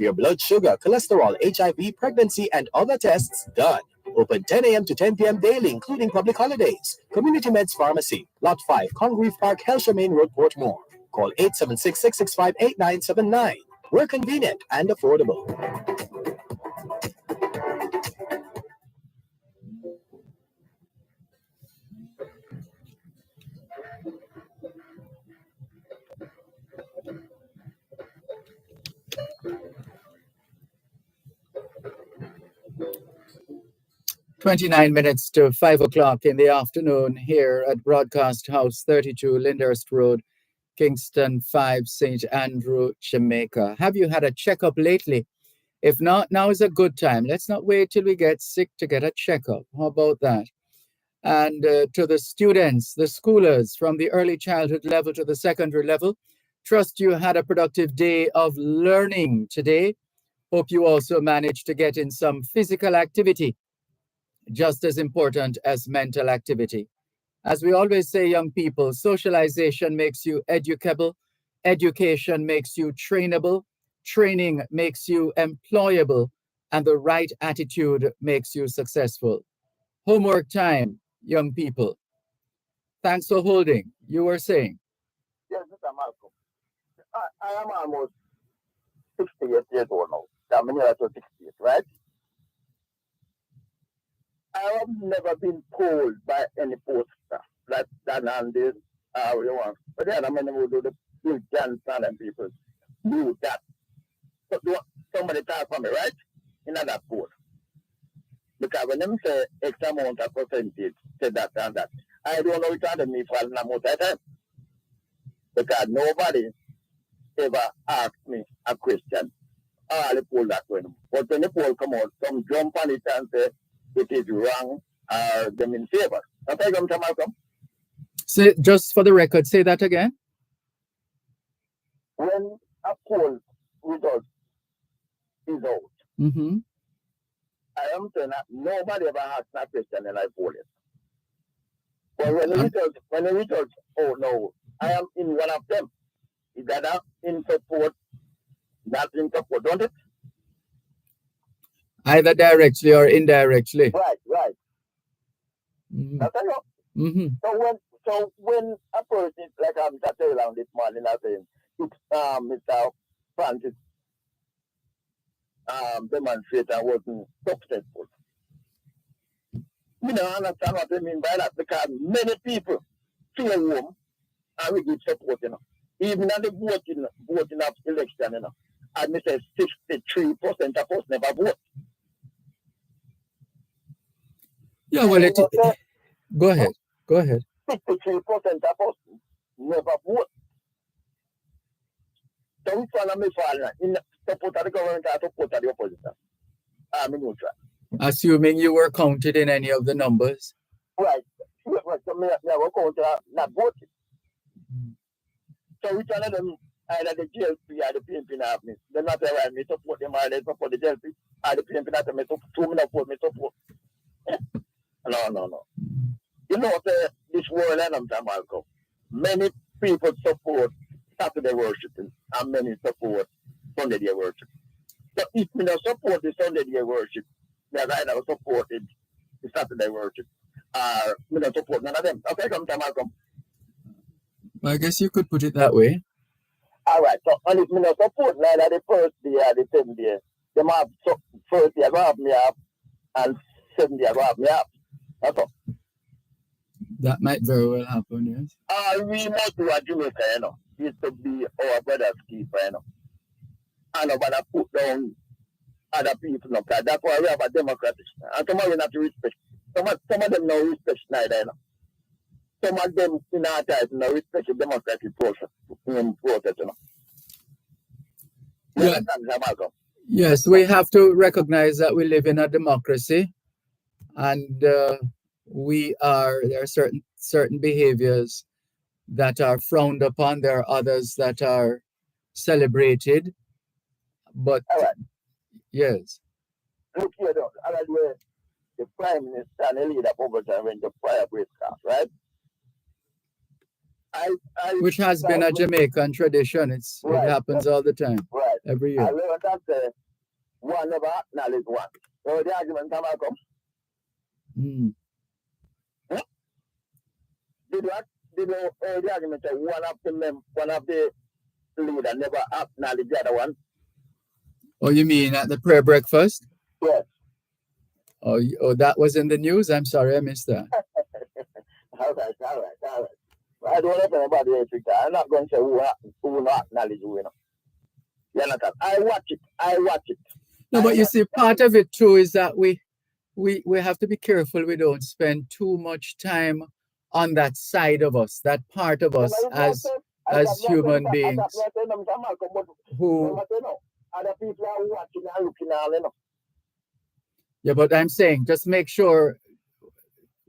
your blood sugar, cholesterol, HIV, pregnancy, and other tests done. Open 10 a.m. to 10 p.m. daily, including public holidays. Community Meds Pharmacy, Lot 5, Congreve Park, Helsher Main Road, Portmore. Call 876-665-8979. We're convenient and affordable. 29 minutes to 5 o'clock in the afternoon here at Broadcast House 32 Lyndhurst Road, Kingston 5, St. Andrew, Jamaica. Have you had a checkup lately? If not, now is a good time. Let's not wait till we get sick to get a checkup. How about that? And to the students, the schoolers from the early childhood level to the secondary level, trust you had a productive day of learning today. Hope you also managed to get in some physical activity, just as important as mental activity. As we always say, young people, socialization makes you educable, education makes you trainable, training makes you employable, and the right attitude makes you successful. Homework time, young people. Thanks for holding. You were saying? Yes, Mr. Malcolm. I am almost 68 years old now. I'm near to 68, right? I have never been told by any poster that and this, you want. But then I'm going to do the Bill Johnson and people do that. So somebody talk for me, right? In that post. Because when them say X amount of percentage, say that and that, I don't know which one of me for an amount of time. Because nobody ever asked me a question. All the poll that when. But when the poll come out, some jump on it and say, it is wrong or them in favor. Okay, come to Malcolm. Say, just for the record, say that again. When a poll result is out, I am saying that nobody ever asked that question in I poll it. But when the results, oh no, I am in one of them. Is that in support, not in support, don't it? Either directly or indirectly. Right. That's enough. So when a person, like I'm telling you this morning, I saying, it's Mr. Francis demonstrator wasn't successful. You know, understand what I mean by that, because many people feel home and we give support, you know. Even at the voting of election, you know. And they say 63% of us never vote. Yeah, well, go ahead. 63% of us never vote. So which one am I falling in support of the government or support of the opposition? I'm neutral. Assuming you were counted in any of the numbers. Right. So I were counted not voting. So which one of them, either the GLP or the PNP have me? They're not around me support them or they support the GLP or the PNP not me support. No. You know what this world and I'm talking about. Many people support Saturday worshiping and many support Sunday day worship. So if we don't support the Sunday day worship, we are either supported the Saturday worship or we don't support none of them. Okay, come to Malcolm. Well, I guess you could put it that way. All right. So and if we don't support neither the first day or the 10th day, they have first day I have me up and 7th day I have me up. That's all. That might very well happen, yes. We must do a Jamaica, you know. Used to be our brother's keeper, you know. And nobody put down other people, no, because that's why we have a democratic. And some of them not respect. Some of them no respect neither, you know. Some of them in our time no respect the democratic process, you know. Yeah. Yes, we have to recognize that we live in a democracy, and there are certain behaviors that are frowned upon. There are others that are celebrated. But yes. Look here, though. The Prime Minister and the leader of Overton went to fire breakfast, right? Which has been a Jamaican tradition. It happens all the time. Right. every I year. learned that one never acknowledge one. So the argument come out come. Mm. Did the argument say one of the leader never acknowledge the other one? Oh, you mean at the prayer breakfast? Yes. Oh, that was in the news? I'm sorry, I missed that. All right. I don't know about the Africa. I'm not going to say who not acknowledge who, you know. You understand? I watch it. No, but you see, part of it too is that we have to be careful we don't spend too much time on that side of us, that part of us as human beings who. Other people are watching and looking all, you know. Yeah, but I'm saying just make sure.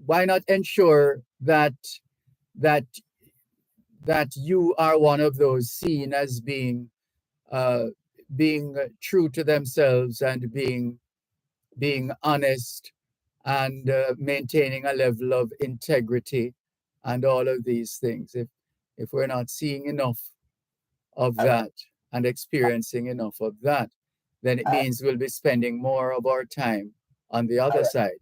Why not ensure that you are one of those seen as being true to themselves and being honest and maintaining a level of integrity and all of these things. If we're not seeing enough of that and experiencing enough of that, then it means we'll be spending more of our time on the other side.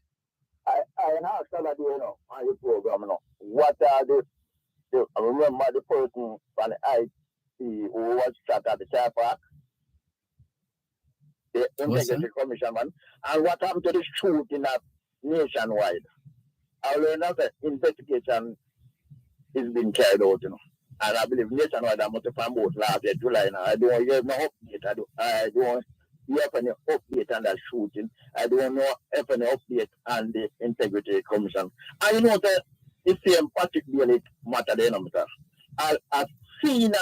I asked that, you know, on your program, you know, what are I remember the person from the IT who was shot at the car park, the Integrity Commission man, and what happened to the shooting at nationwide. I learned that the investigation is being carried out, you know. And I believe nationwide I must have found both last year, July now. I don't hear no update. I don't hear any update on that shooting. I don't know if any update on the Integrity Commission. And you know that the same Patrick Bailey matter there, no matter. I've seen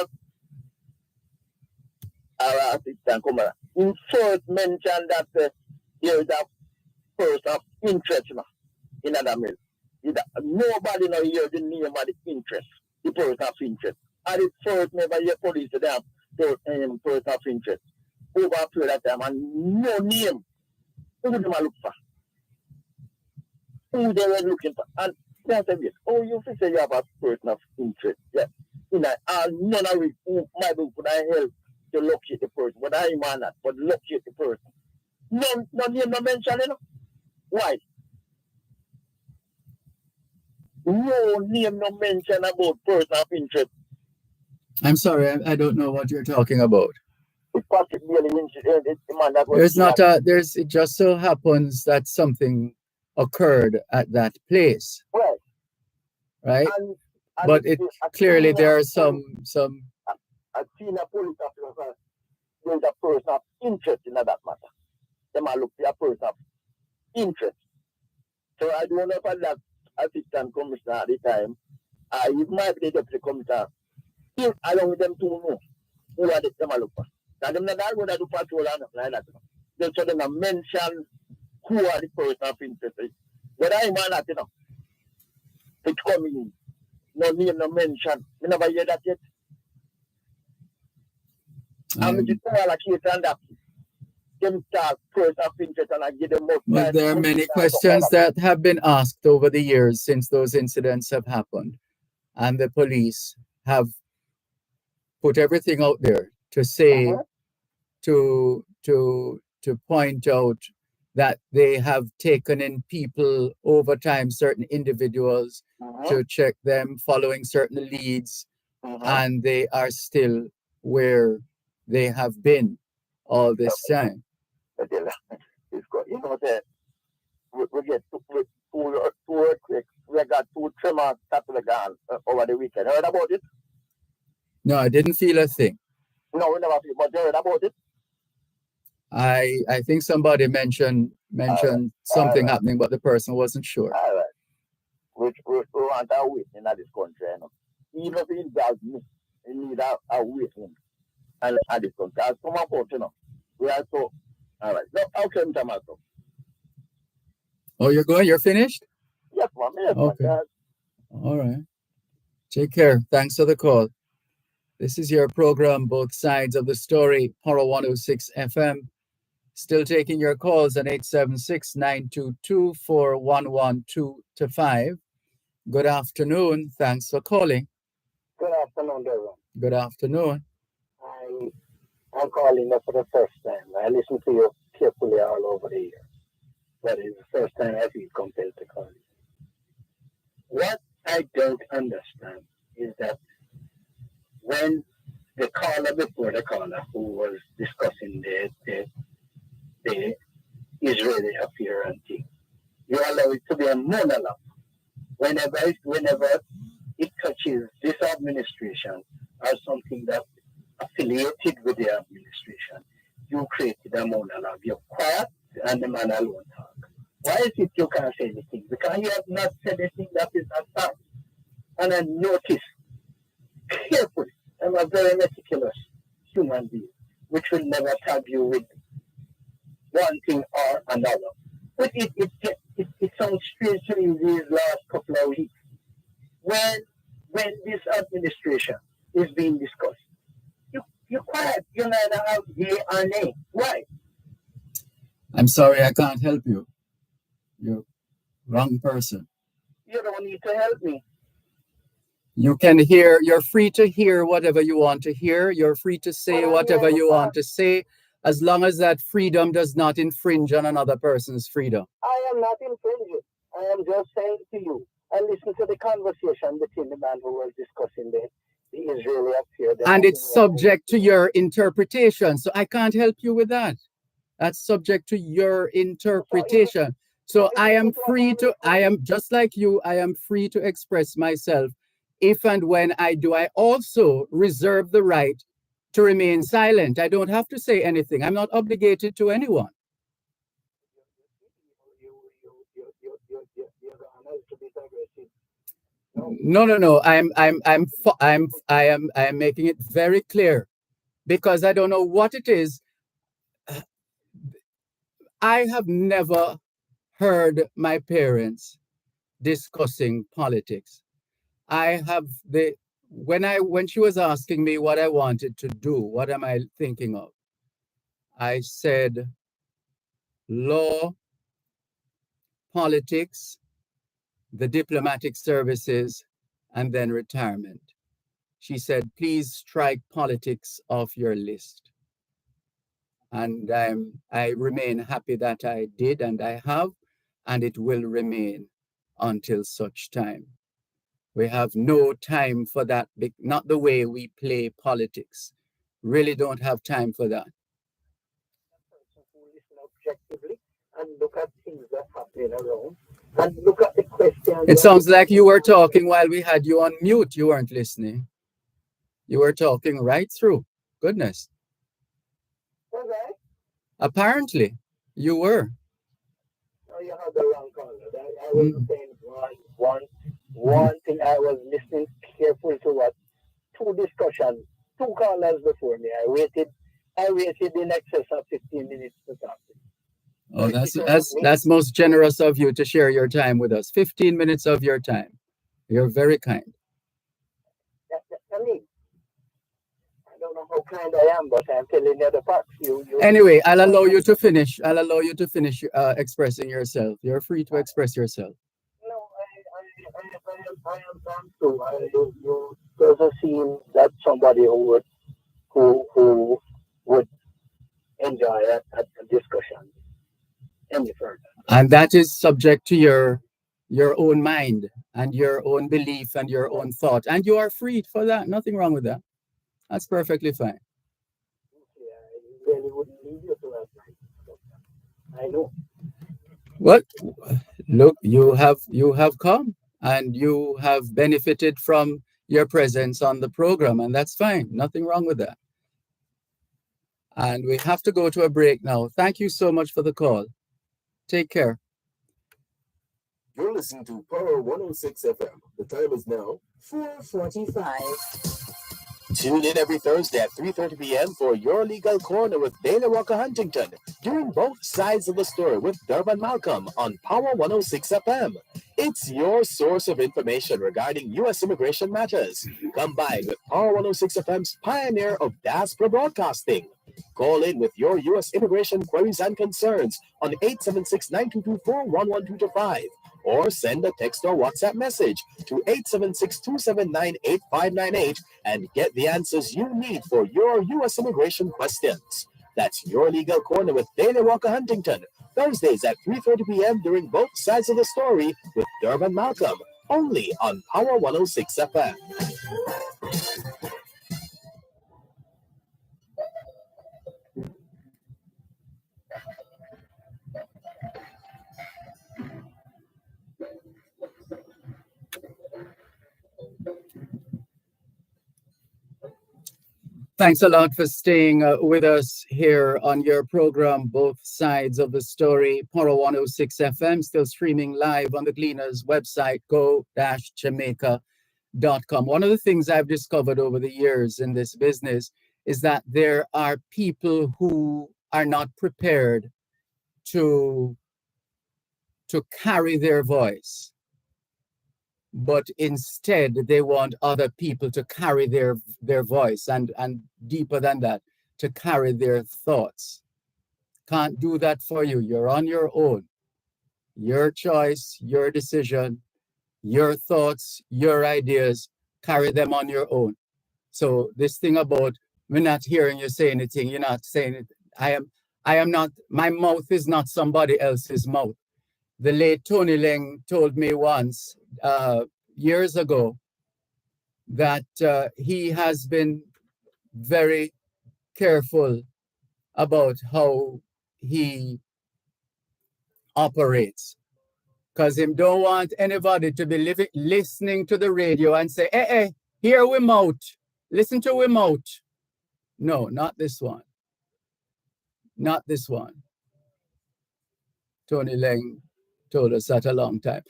our assistant come in first mention that there is a person of interest, you know, in that mill. Nobody now hear the name of the interest, the person of interest. And the first never hear police to them, person of interest. Over a period of time and no name. Who do they look for? Who they were looking for? And they said, yes, oh, you say you have a person of interest. Yeah. You know, and none of it who might be could I help to locate the person. But I man not, but locate the person. No name, no mention, you know. Why? No name, no mention about person of interest. I'm sorry, I don't know what you're talking about. It's possibly the man that was it just so happens that something occurred at that place. Right? But clearly there are some. I've seen a police officer, there's a person of interest in that matter. They might look for a person of interest. So I don't know if that assistant commissioner at the time, it might be the deputy commissioner, still along with them to know who are the them look for. Now them not going to do patrol and like that. They should them mention who are the person of interest. But I man that, you know, it's coming in. No name, no mention. We never hear that yet. I'm just like here and that. Them start person of interest and I give them more. Well, there are many questions that have been asked over the years since those incidents have happened. And the police have put everything out there to say, to point out that they have taken in people over time, certain individuals, to check them following certain leads, and they are still where they have been all this time. It's good. You know that we get two earthquakes. We got 2 tremors Saturday gone over the weekend. Heard about it? No, I didn't feel a thing. No, we never feel, but you heard about it? I think somebody mentioned something happening, but the person wasn't sure. All right. We want a witness in this country, you know. Even if it does miss, we need a witness in this country. As come up, you know, we are so, all right. No, okay, Mr. Marco. Oh, you're going? You're finished? Yes, ma'am. Yes, okay. Ma'am. All right. Take care. Thanks for the call. This is your program, Both Sides of the Story, Power 106 FM. Still taking your calls at 876-922-4112-5. Good afternoon. Thanks for calling. Good afternoon, Dervan. Good afternoon. I I'm calling up for the first time. I listen to you carefully all over the years, but it's the first time I feel compelled to call you. What I don't understand is that when the caller before the caller who was discussing the Israeli affair and thing, you allow it to be a monologue. Whenever it touches this administration or something that affiliated with the administration, you created a monologue. You're quiet and the man alone talk. Why is it you can't say anything? Because you have not said anything that is not fact. And I notice carefully, I'm a very meticulous human being, which will never tag you with one thing or another. But it sounds strange to me these last couple of weeks. When this administration is being discussed, you're quiet. You neither have yea or nay. Why? I'm sorry, I can't help you. You're wrong person. You don't need to help me. You can hear, you're free to hear whatever you want to hear. You're free to say whatever you want to say, as long as that freedom does not infringe on another person's freedom. I am not infringing. I am just saying to you, I listened to the conversation between the man who was discussing the Israeli affair. And it's subject to your interpretation. So I can't help you with that. That's subject to your interpretation. So I am free to, I am just like you, I am free to express myself. If and when I do, I also reserve the right to remain silent. I don't have to say anything. I'm not obligated to anyone. No. I am making it very clear, because I don't know what it is. I have never heard my parents discussing politics. When she was asking me what I wanted to do, what am I thinking of? I said law, politics, the diplomatic services, and then retirement. She said, please strike politics off your list. And I remain happy that I did, and I have, and it will remain until such time. We have no time for that, not the way we play politics. Really don't have time for that. Objectively and look at things that happen around and look at the question. It sounds like you were talking while we had you on mute. You weren't listening. You were talking right through. Goodness. Okay. Apparently, you were. No, you had the wrong caller. I was saying one thing. I was listening carefully to what two callers before me. I waited in excess of 15 minutes to talk to you. Oh, that's most generous of you to share your time with us. 15 minutes of your time. You're very kind. I mean, I don't know how kind I am, but I'm telling you the facts. Anyway, I'll allow you to finish. Expressing yourself. You're free to express yourself. No, I am done too. You doesn't seem that somebody who would enjoy a discussion any further. And that is subject to your own mind and your own belief and your own thought. And you are free for that. Nothing wrong with that. That's perfectly fine. Yeah, I really wouldn't leave you to that. I know. Well, look, you have come and you have benefited from your presence on the program, and that's fine. Nothing wrong with that. And we have to go to a break now. Thank you so much for the call. Take care. You're listening to Power 106 FM. The time is now 4:45. Tune in every Thursday at 3:30 p.m. for Your Legal Corner with Dana Walker Huntington, doing both sides of the story with Dervan Malcolm on Power 106 FM. It's your source of information regarding U.S. immigration matters, combined with Power 106 FM's pioneer of diaspora broadcasting. Call in with your U.S. immigration queries and concerns on 876-922-41125 or send a text or WhatsApp message to 876-279-8598 and get the answers you need for your U.S. immigration questions. That's Your Legal Corner with Daily Walker Huntington, Thursdays at 3:30 p.m. during both sides of the story with Dervan Malcolm, only on Power 106 FM. Thanks a lot for staying with us here on your program, Both Sides of the Story. Power 106 FM, still streaming live on the Gleaners website, go-jamaica.com. One of the things I've discovered over the years in this business is that there are people who are not prepared to carry their voice, but instead they want other people to carry their voice, and deeper than that, to carry their thoughts. Can't do that for you. You're on your own. Your choice, your decision, your thoughts, your ideas, carry them on your own. So this thing about we're not hearing you say anything, you're not saying it. I am not, my mouth is not somebody else's mouth. The late Tony Leng told me once, years ago, that he has been very careful about how he operates, because he don't want anybody to be listening to the radio and say, hey, hear we mouth, listen to we mouth. No, not this one. Not this one. Tony Leng told us that a long time.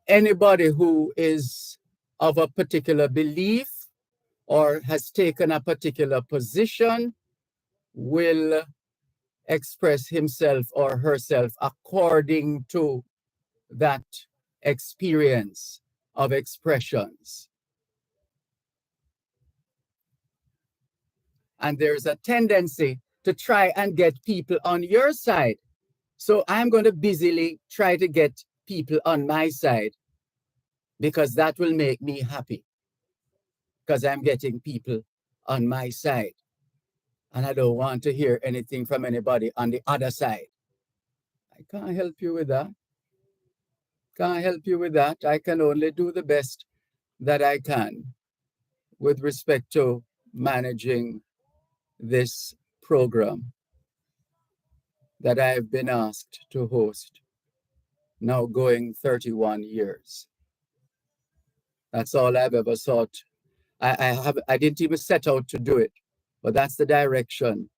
Anybody who is of a particular belief or has taken a particular position will express himself or herself according to that experience of expressions. And there's a tendency to try and get people on your side. So I'm going to busily try to get people on my side, because that will make me happy, because I'm getting people on my side. And I don't want to hear anything from anybody on the other side. I can't help you with that. Can't help you with that. I can only do the best that I can with respect to managing this program that I've been asked to host, now going 31 years. That's all I've ever thought. I didn't even set out to do it, but that's the direction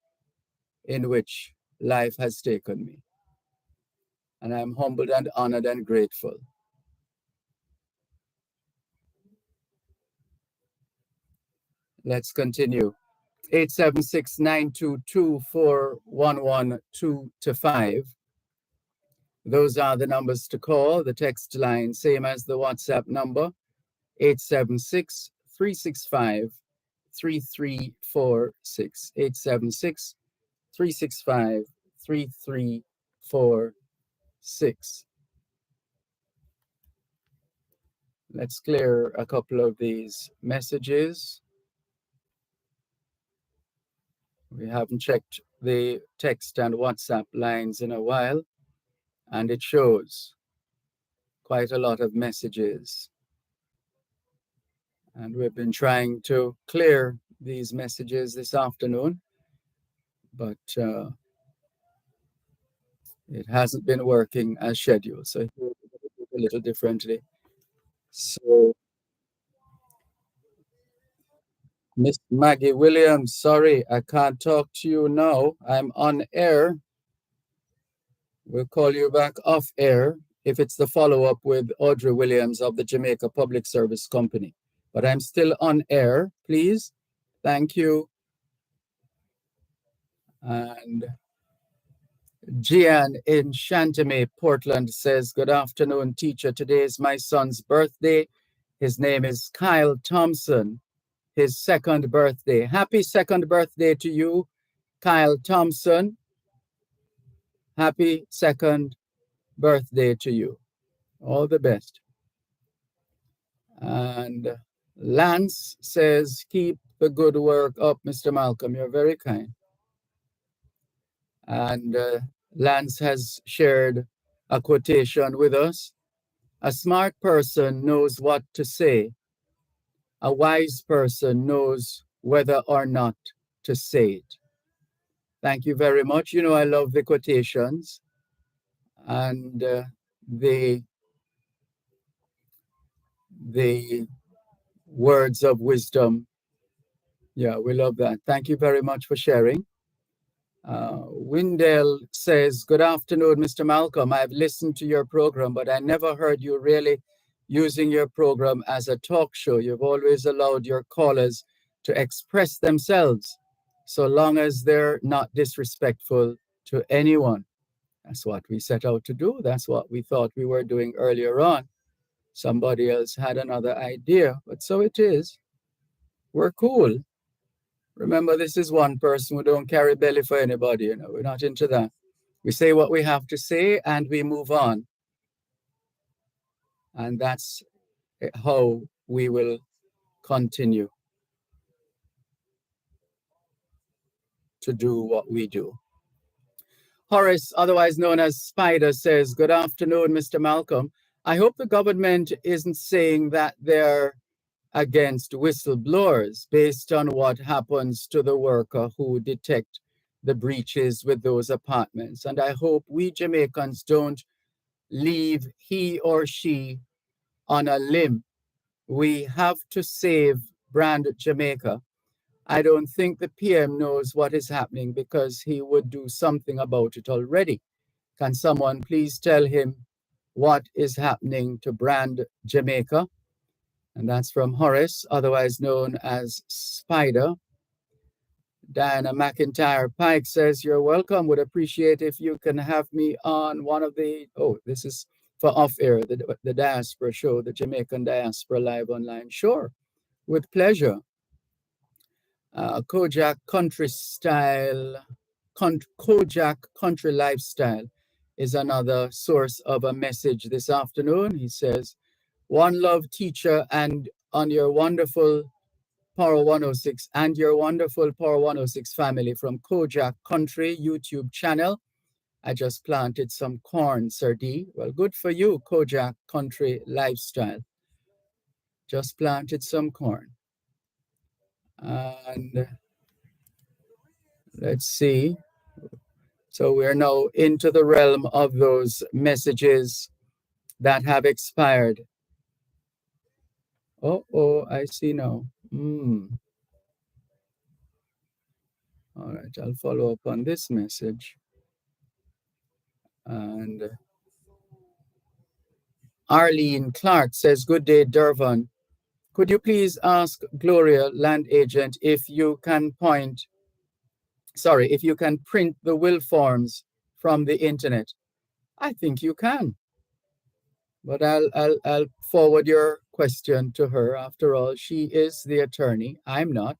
in which life has taken me. And I'm humbled and honored and grateful. Let's continue. 876-922-4112-5. Those are the numbers to call. The text line, same as the WhatsApp number, 876-365-3346. 876-365-3346. Let's clear a couple of these messages. We haven't checked the text and WhatsApp lines in a while, and it shows quite a lot of messages. And we've been trying to clear these messages this afternoon, but it hasn't been working as scheduled. So a little differently. So Miss Maggie Williams, sorry, I can't talk to you now. I'm on air. We'll call you back off air if it's the follow-up with Audrey Williams of the Jamaica Public Service Company. But I'm still on air, please. Thank you. And Gian in Chantemay, Portland says, good afternoon, teacher. Today is my son's birthday. His name is Kyle Thompson. His second birthday. Happy second birthday to you, Kyle Thompson. Happy second birthday to you. All the best. And Lance says, keep the good work up, Mr. Malcolm. You're very kind. And Lance has shared a quotation with us. A smart person knows what to say. A wise person knows whether or not to say it. Thank you very much. You know, I love the quotations and the words of wisdom. Yeah, we love that. Thank you very much for sharing. Windell says, good afternoon, Mr. Malcolm. I've listened to your program, but I never heard you really using your program as a talk show. You've always allowed your callers to express themselves, so long as they're not disrespectful to anyone. That's what we set out to do. That's what we thought we were doing earlier on. Somebody else had another idea, but so it is. We're cool. Remember, this is one person. We don't carry belly for anybody. You know, we're not into that. We say what we have to say and we move on. And that's how we will continue to do what we do. Horace, otherwise known as Spider, says, good afternoon, Mr. Malcolm. I hope the government isn't saying that they're against whistleblowers based on what happens to the worker who detect the breaches with those apartments. And I hope we Jamaicans don't leave he or she on a limb. We have to save brand Jamaica. I don't think the PM knows what is happening because he would do something about it already. Can someone please tell him what is happening to brand Jamaica? And that's from Horace, otherwise known as Spider. Diana McIntyre Pike says, you're welcome. Would appreciate if you can have me on one of the, this is for off air, the Diaspora show, the Jamaican Diaspora Live Online. Sure, with pleasure. Kojak Country Lifestyle is another source of a message this afternoon. He says, one love teacher and on your wonderful Power 106 and your wonderful Power 106 family from Kojak Country YouTube channel. I just planted some corn, Sir D. Well, good for you, Kojak Country Lifestyle. Just planted some corn. And let's see. So we're now into the realm of those messages that have expired. Oh, I see now. All right, I'll follow up on this message. And Arlene Clark says, good day, Dervan. Could you please ask Gloria, land agent, if you can print the will forms from the internet? I think you can. But I'll forward your question to her. After all, she is the attorney. I'm not.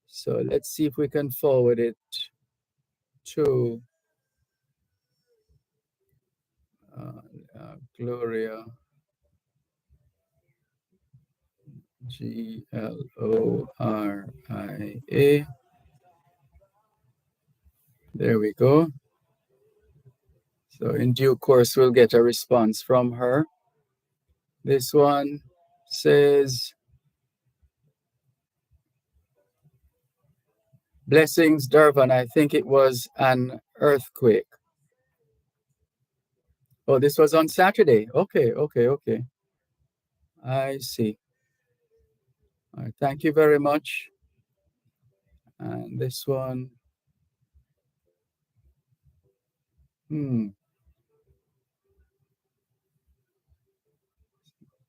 So let's see if we can forward it to Gloria. Gloria. There we go. So in due course, we'll get a response from her. This one says, blessings, Dervan. I think it was an earthquake. Oh, this was on Saturday. Okay. I see. All right, thank you very much. And this one.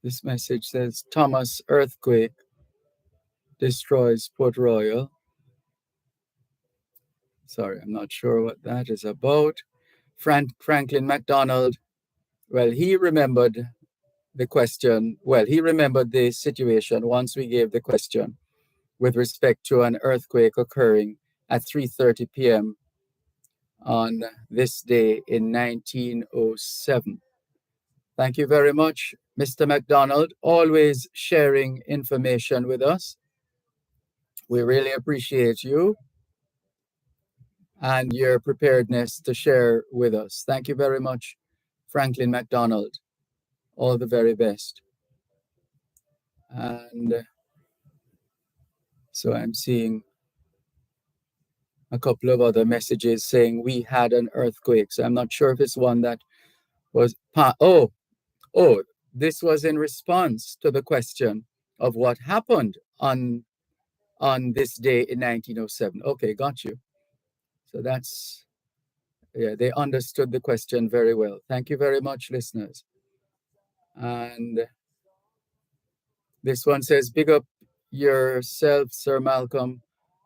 This message says, Thomas earthquake destroys Port Royal. Sorry, I'm not sure what that is about. Franklin McDonald, well, he remembered the question. Well, he remembered the situation once we gave the question with respect to an earthquake occurring at 3:30 p.m. on this day in 1907. Thank you very much, Mr. McDonald, always sharing information with us. We really appreciate you and your preparedness to share with us. Thank you very much, Franklin McDonald. All the very best. And so I'm seeing a couple of other messages saying we had an earthquake. So I'm not sure if it's one that was, this was in response to the question of what happened on this day in 1907. Okay, got you. So that's, yeah, they understood the question very well. Thank you very much, listeners. And this one says, big up yourself, Sir Malcolm.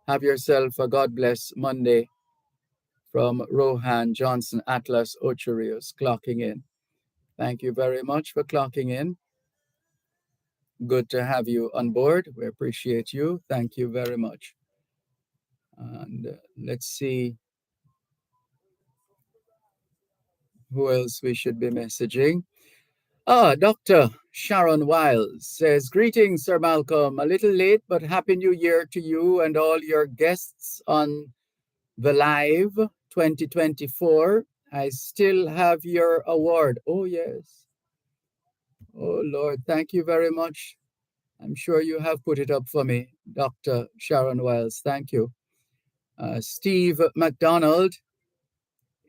Have yourself a God bless Monday from Rohan Johnson Atlas Ocherius, clocking in. Thank you very much for clocking in. Good to have you on board. We appreciate you. Thank you very much. And let's see who else we should be messaging. Dr. Sharon Wiles says, greetings, Sir Malcolm. A little late, but Happy New Year to you and all your guests on the live 2024. I still have your award. Oh, yes. Oh, Lord, thank you very much. I'm sure you have put it up for me, Dr. Sharon Wiles. Thank you. Steve McDonald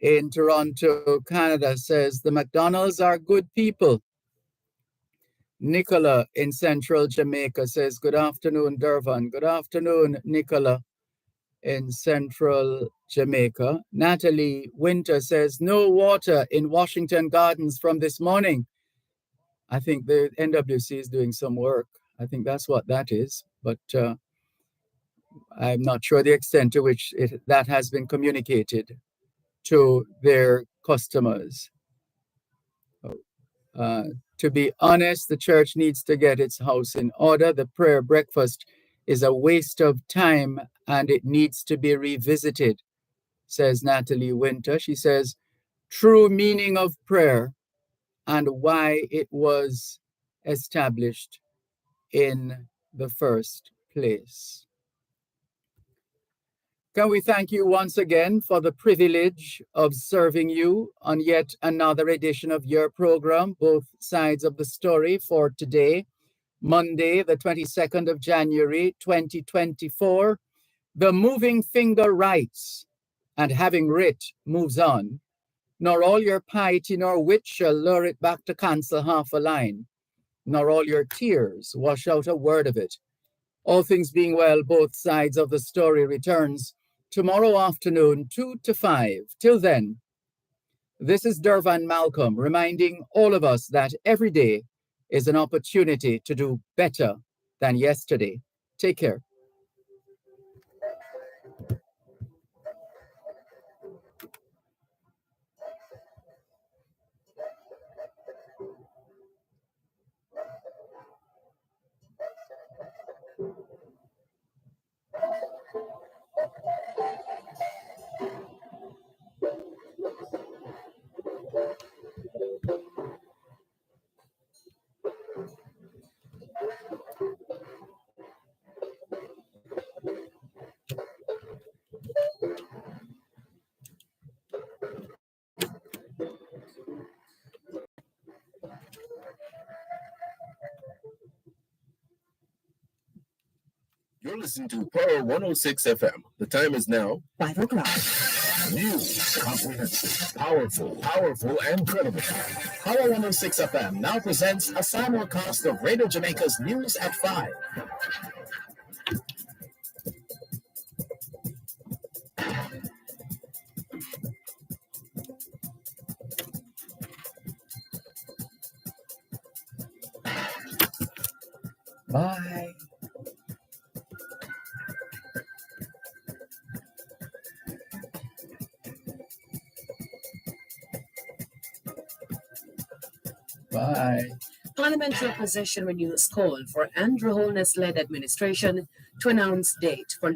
in Toronto, Canada says, the McDonalds are good people. Nicola in Central Jamaica says, good afternoon, Dervan. Good afternoon, Nicola in Central Jamaica. Natalie Winter says, no water in Washington Gardens from this morning. I think the NWC is doing some work. I think that's what that is, but I'm not sure the extent to which that has been communicated to their customers. To be honest, the church needs to get its house in order. The prayer breakfast is a waste of time and it needs to be revisited, says Natalie Winter. She says, true meaning of prayer and why it was established in the first place. Can we thank you once again for the privilege of serving you on yet another edition of your program, Both Sides of the Story, for today, Monday, the 22nd of January, 2024. The moving finger writes, and having writ moves on, nor all your piety nor wit shall lure it back to cancel half a line, nor all your tears wash out a word of it. All things being well, Both Sides of the Story returns tomorrow afternoon, 2 to 5. Till then, this is Dervan Malcolm reminding all of us that every day is an opportunity to do better than yesterday. Take care. You're listening to Pearl 106 FM. The time is now 5 o'clock. News, comprehensive, powerful, and credible. Power 106 FM now presents a simulcast of Radio Jamaica's News at 5. Bye. Bye. Parliamentary opposition renews call for Andrew Holness-led administration to announce date for